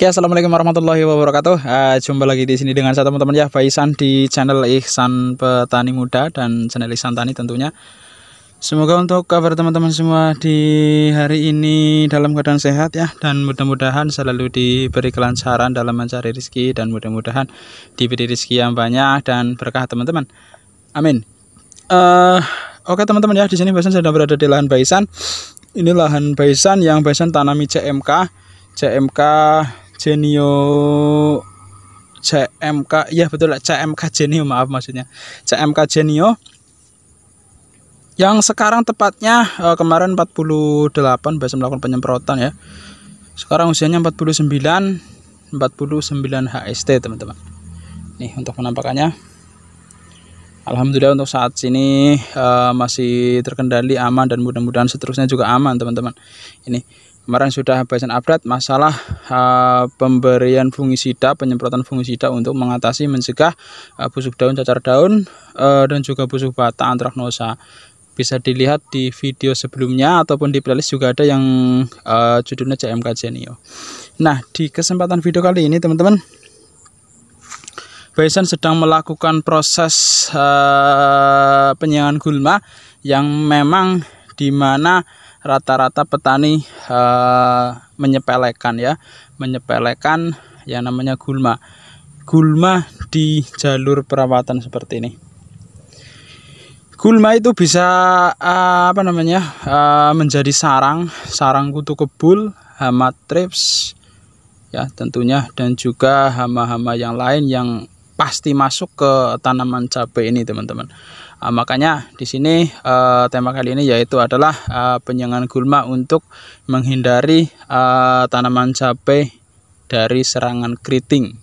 Oke, assalamualaikum warahmatullahi wabarakatuh. Jumpa lagi di sini dengan saya teman-teman ya, Faisan di channel Ihsan Petani Muda dan channel Ihsan Tani tentunya. Semoga untuk kabar teman-teman semua di hari ini dalam keadaan sehat ya, dan mudah-mudahan selalu diberi kelancaran dalam mencari rezeki dan mudah-mudahan diberi rezeki yang banyak dan berkah teman-teman. Amin. Oke teman-teman ya, di sini Faisan sedang berada di lahan Faisan. Ini lahan Faisan yang Faisan tanami CMK Genio, iya betul, CMK Genio, maaf maksudnya CMK Genio yang sekarang tepatnya kemarin 48 biasa melakukan penyemprotan ya. Sekarang usianya 49 HST teman-teman. Nih untuk penampakannya, alhamdulillah untuk saat ini masih terkendali, aman, dan mudah-mudahan seterusnya juga aman teman-teman. Ini kemarin sudah Faisan update masalah pemberian fungisida, penyemprotan fungisida untuk mengatasi mencegah busuk daun, cacar daun, dan juga busuk batang antraknosa. Bisa dilihat di video sebelumnya ataupun di playlist juga ada yang judulnya CMK Genio. Nah, di kesempatan video kali ini teman-teman, Faisan sedang melakukan proses penyiangan gulma yang memang dimana rata-rata petani menyepelekan yang namanya gulma di jalur perawatan seperti ini. Gulma itu bisa menjadi sarang kutu kebul, hama trips ya tentunya, dan juga hama-hama yang lain yang pasti masuk ke tanaman cabai ini teman-teman. Makanya di sini tema kali ini yaitu adalah penyiangan gulma untuk menghindari tanaman cabai dari serangan keriting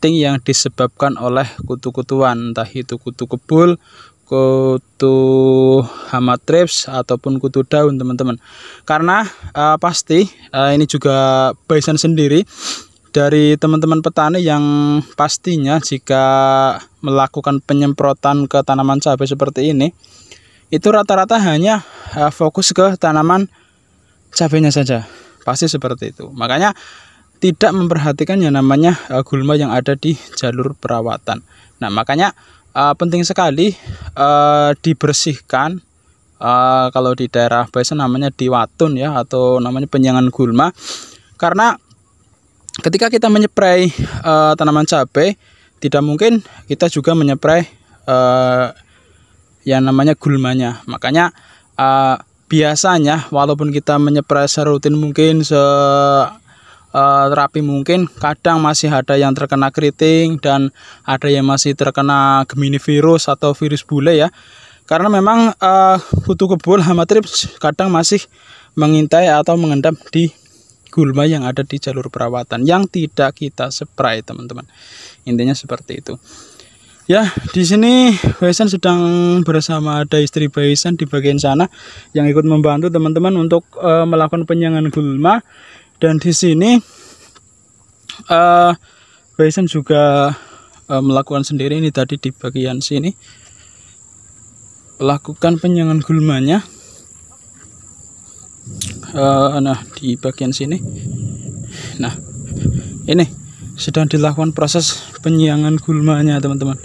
yang disebabkan oleh kutu-kutuan, entah itu kutu kebul, kutu hama trips, ataupun kutu daun teman-teman. Karena pasti ini juga Faisan sendiri dari teman-teman petani yang pastinya jika melakukan penyemprotan ke tanaman cabai seperti ini, itu rata-rata hanya fokus ke tanaman cabainya saja, pasti seperti itu. Makanya tidak memperhatikan yang namanya gulma yang ada di jalur perawatan. Nah, makanya penting sekali dibersihkan. Kalau di daerah Faisan namanya diwatun ya, atau namanya penyiangan gulma. Karena ketika kita menyeprai tanaman cabai, tidak mungkin kita juga menyeprai yang namanya gulmanya. Makanya biasanya walaupun kita menyeprai serutin mungkin, terapi mungkin, kadang masih ada yang terkena keriting dan ada yang masih terkena Gemini virus atau virus bule ya. Karena memang kutu kebul, hama trips kadang masih mengintai atau mengendap di gulma yang ada di jalur perawatan yang tidak kita spray teman-teman. Intinya seperti itu. Ya, di sini Faisan sedang bersama ada istri Faisan di bagian sana yang ikut membantu teman-teman untuk melakukan penyiangan gulma. Dan di sini Faisan juga melakukan sendiri ini tadi di bagian sini, melakukan penyiangan gulmanya. Nah, di bagian sini, nah ini sedang dilakukan proses penyiangan gulmanya teman-teman.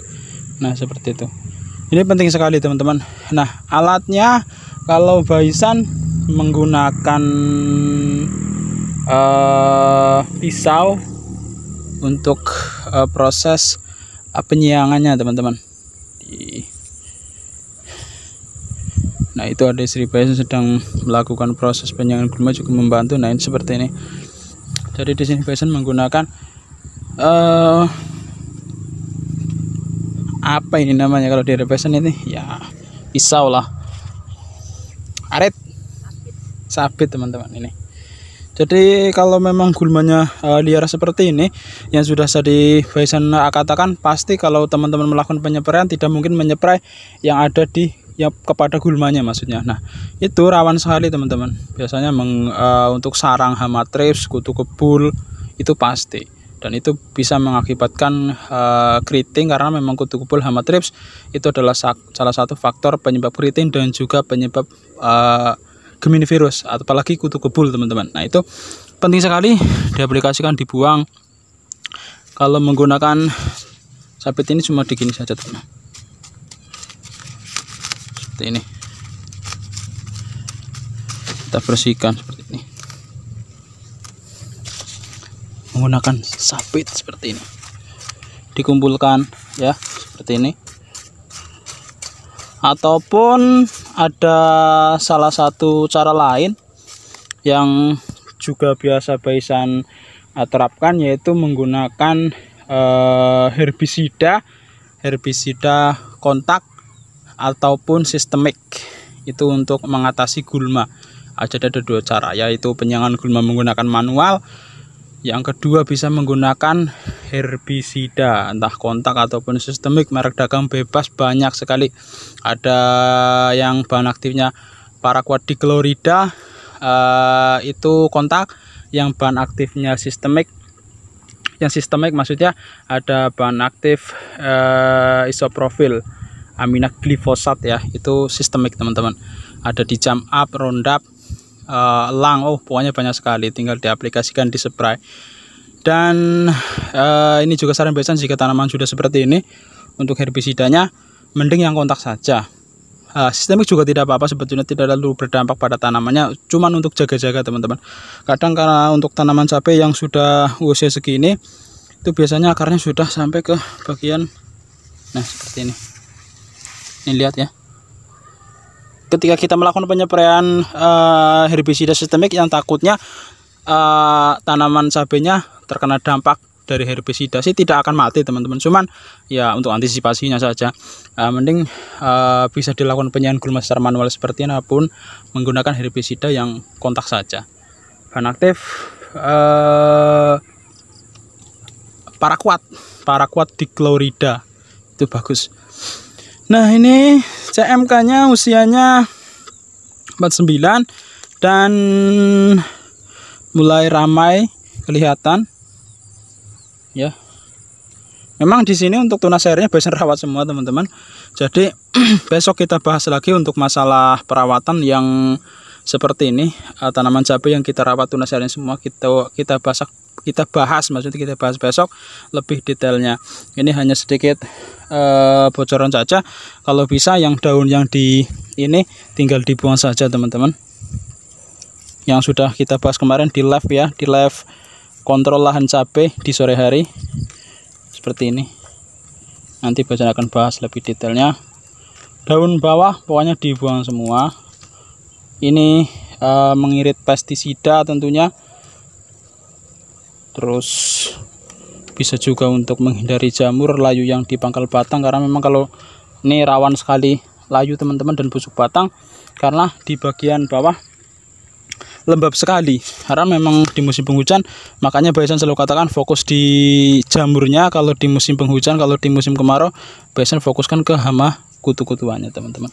Nah, seperti itu. Ini penting sekali teman-teman. Nah, alatnya kalau Faisan menggunakan pisau untuk proses penyiangannya teman-teman. Nah, itu ada istri Faisan sedang melakukan proses penyiangan gulma juga membantu. Nah, ini seperti ini. Jadi di sini Faisan menggunakan apa ini namanya kalau di Faisan ini ya, pisau lah, arit sabit teman-teman ini. Jadi kalau memang gulmanya liar seperti ini yang sudah tadi Faisan katakan, pasti kalau teman-teman melakukan penyepraian tidak mungkin menyeprai yang ada di kepada gulmanya maksudnya. Nah, itu rawan sekali teman-teman. Biasanya untuk sarang hama trips, kutu kebul itu pasti, dan itu bisa mengakibatkan keriting karena memang kutu kebul, hama trips itu adalah salah satu faktor penyebab keriting dan juga penyebab Gemini virus, apalagi kutu kebul teman-teman. Nah, itu penting sekali diaplikasikan, dibuang. Kalau menggunakan sabit ini cuma digini saja teman, seperti ini. Kita bersihkan seperti ini menggunakan sabit seperti ini, dikumpulkan ya seperti ini. Ataupun ada salah satu cara lain yang juga biasa Baisan terapkan, yaitu menggunakan herbisida kontak ataupun sistemik, itu untuk mengatasi gulma. Ada 2 cara, yaitu penyangan gulma menggunakan manual. Yang kedua bisa menggunakan herbisida, entah kontak ataupun sistemik, merek dagang bebas banyak sekali. Ada yang bahan aktifnya paraquat dichlorida, itu kontak. Yang bahan aktifnya sistemik, yang sistemik maksudnya ada bahan aktif isoprofil aminak glifosat ya, itu sistemik teman-teman. Ada di jam up, roundup, elang, pokoknya banyak sekali, tinggal diaplikasikan di spray. Dan ini juga saran Baisan, jika tanaman sudah seperti ini, untuk herbisidanya mending yang kontak saja. Sistemik juga tidak apa-apa sebetulnya, tidak terlalu berdampak pada tanamannya, cuman untuk jaga-jaga teman-teman. Kadang karena untuk tanaman cabai yang sudah usia segini, itu biasanya akarnya sudah sampai ke bagian, nah seperti ini. Ini lihat ya. Ketika kita melakukan penyepraian herbisida sistemik, yang takutnya tanaman cabenya terkena dampak dari herbisida sih tidak akan mati teman-teman, cuman ya untuk antisipasinya saja mending bisa dilakukan penyaingan gulma secara manual seperti ini, pun menggunakan herbisida yang kontak saja. Bahan aktif paraquat dichlorida, itu bagus. Nah ini CMK nya usianya 49 dan mulai ramai kelihatan ya. Memang di sini untuk tunas airnya Baisan rawat semua teman-teman. Jadi besok kita bahas lagi untuk masalah perawatan yang seperti ini, tanaman cabai yang kita rawat tunas airnya semua kita bahas besok lebih detailnya. Ini hanya sedikit bocoran saja. Kalau bisa yang daun yang di ini tinggal dibuang saja teman-teman. Yang sudah kita bahas kemarin di live ya, di live kontrol lahan cabai di sore hari seperti ini. Nanti Baisan akan bahas lebih detailnya. Daun bawah pokoknya dibuang semua. Ini mengirit pestisida tentunya. Terus bisa juga untuk menghindari jamur, layu yang di pangkal batang, karena memang kalau ini rawan sekali layu teman-teman dan busuk batang, karena di bagian bawah lembab sekali karena memang di musim penghujan. Makanya Baisan selalu katakan fokus di jamurnya kalau di musim penghujan. Kalau di musim kemarau Baisan fokuskan ke hama kutu-kutuannya teman-teman.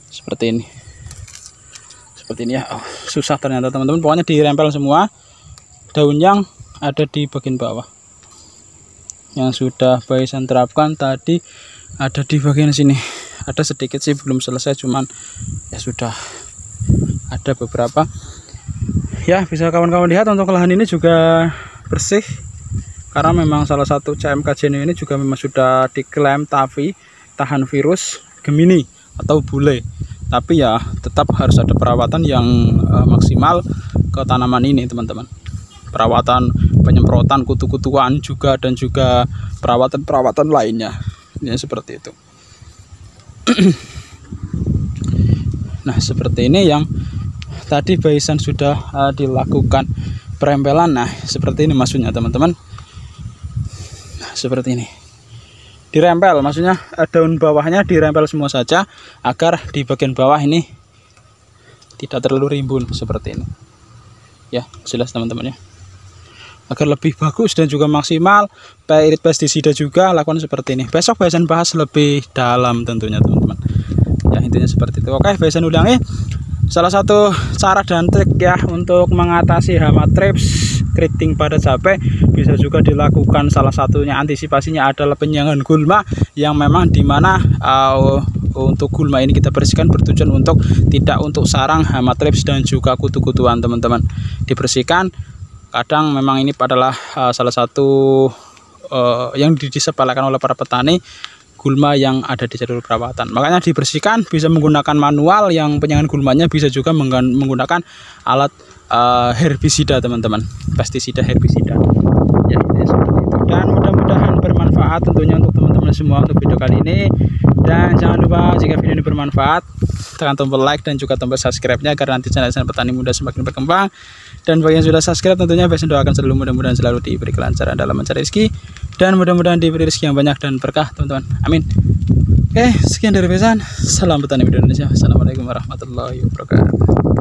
Seperti ini ya. Susah ternyata teman-teman. Pokoknya dirempel semua daun yang ada di bagian bawah. Yang sudah Baisan terapkan tadi ada di bagian sini. Ada sedikit sih belum selesai, cuman ya sudah ada beberapa. Ya, bisa kawan-kawan lihat untuk lahan ini juga bersih, karena memang salah satu CMK Genuine ini juga memang sudah diklaim tahan virus Gemini atau bule. Tapi ya tetap harus ada perawatan yang maksimal ke tanaman ini teman-teman. Perawatan penyemprotan kutu-kutuan juga, dan juga perawatan lainnya ya, seperti itu. Nah seperti ini yang tadi Baisan sudah dilakukan perempelan. Nah seperti ini maksudnya teman-teman. Nah, seperti ini dirempel, maksudnya daun bawahnya dirempel semua saja agar di bagian bawah ini tidak terlalu rimbun seperti ini ya. Jelas teman-teman ya, agar lebih bagus dan juga maksimal. Irit pestisida juga lakukan seperti ini. Besok Baisan bahas lebih dalam tentunya teman-teman ya, intinya seperti itu. Oke, Baisan ulangi salah satu cara dan trik ya untuk mengatasi hama trips keriting pada cabai. Bisa juga dilakukan, salah satunya antisipasinya adalah penyangan gulma, yang memang dimana untuk gulma ini kita bersihkan bertujuan untuk tidak untuk sarang hama trips dan juga kutu-kutuan teman-teman. Dibersihkan Kadang memang ini adalah salah satu yang disepelekan oleh para petani, gulma yang ada di jalur perawatan. Makanya dibersihkan, bisa menggunakan manual yang penyangan gulmanya, bisa juga menggunakan alat herbisida teman-teman, pestisida herbisida. Ya, seperti itu. Dan mudah-mudahan bermanfaat tentunya untuk teman-teman semua untuk video kali ini. Dan jangan lupa jika video ini bermanfaat, tekan tombol like dan juga tombol subscribe-nya agar nanti channel petani muda semakin berkembang. Dan bagi yang sudah subscribe tentunya Besen doakan selalu mudah-mudahan selalu diberi kelancaran dalam mencari rezeki, dan mudah-mudahan diberi rezeki yang banyak dan berkah teman-teman. Amin. Oke, sekian dari Besan. Salam petani muda Indonesia. Assalamualaikum warahmatullahi wabarakatuh.